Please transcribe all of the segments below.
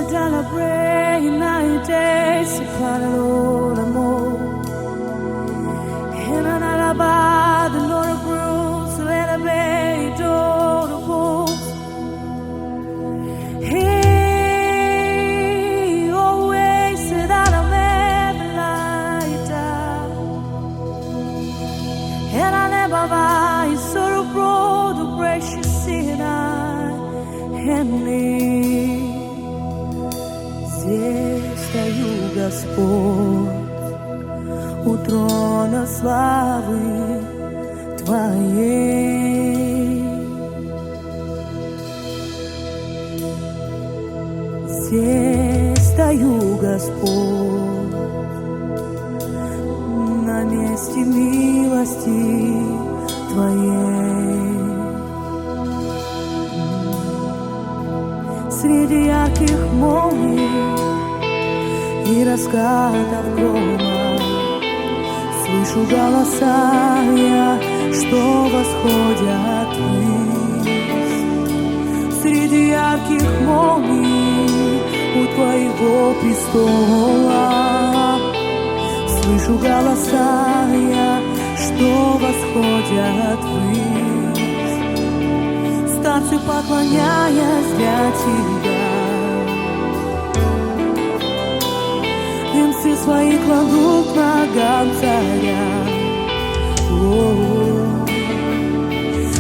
celebrate night day, se parlo l'amore. In an alibi, the Lord of Bruce, let a baby door to pulse. He always said that I'm ever light down. And I never buy sort of broad, the precious sin I need. Здесь стою, Господь, у трона славы Твоей. Здесь стою, Господь, на месте милости Твоей. Среди ярких молний и раскатов грома слышу голоса я, что восходят ввысь. Среди ярких молний у Твоего престола слышу голоса я, что восходят ввысь. Старцы, поклоняясь для Тебя, венцы свои кладут к ногам Царя.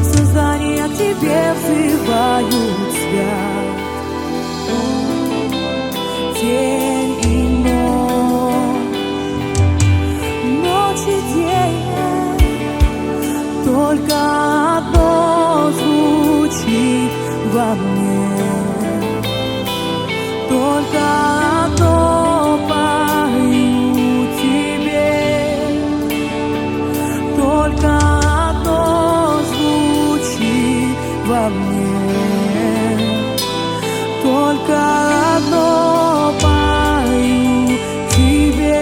Создания к Тебе взывают свят. День и ночь и день, только одно звучит во мне, только одно пою Тебе, только одно звучит во мне, только одно пою Тебе.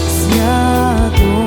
Всемогущий.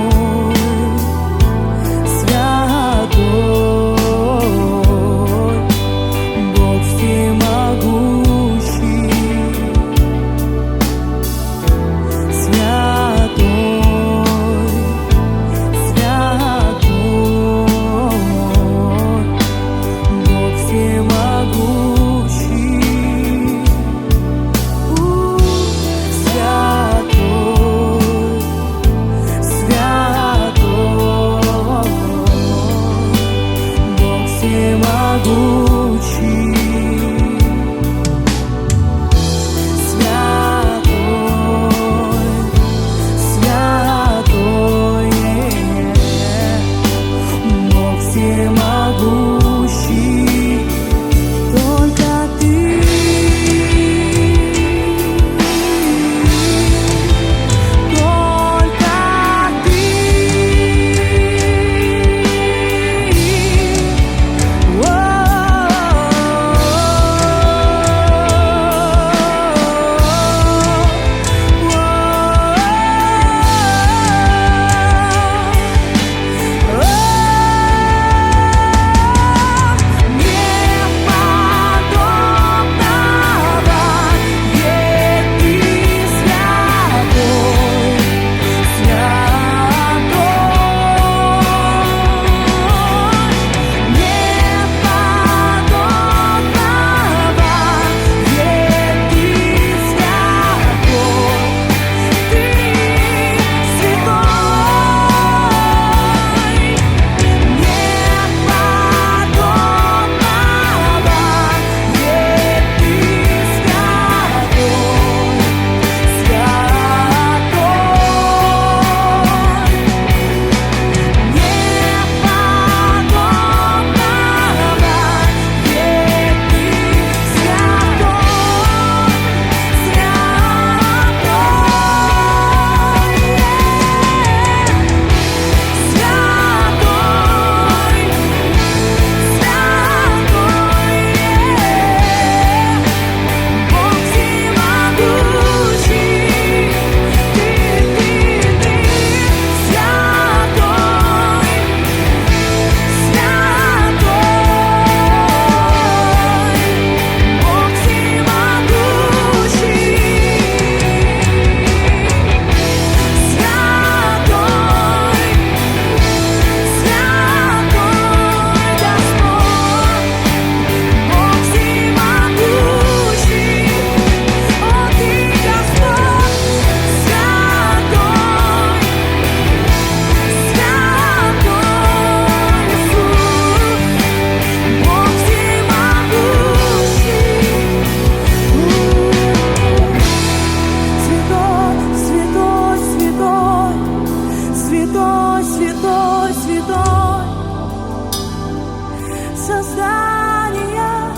создания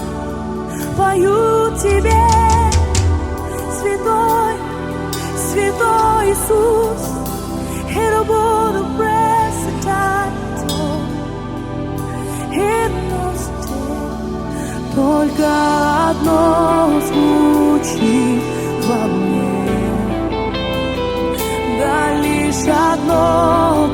поют Тебе, святой, святой Иисус, и буду пресс-таto, и только одно звучит во мне, да лишь одно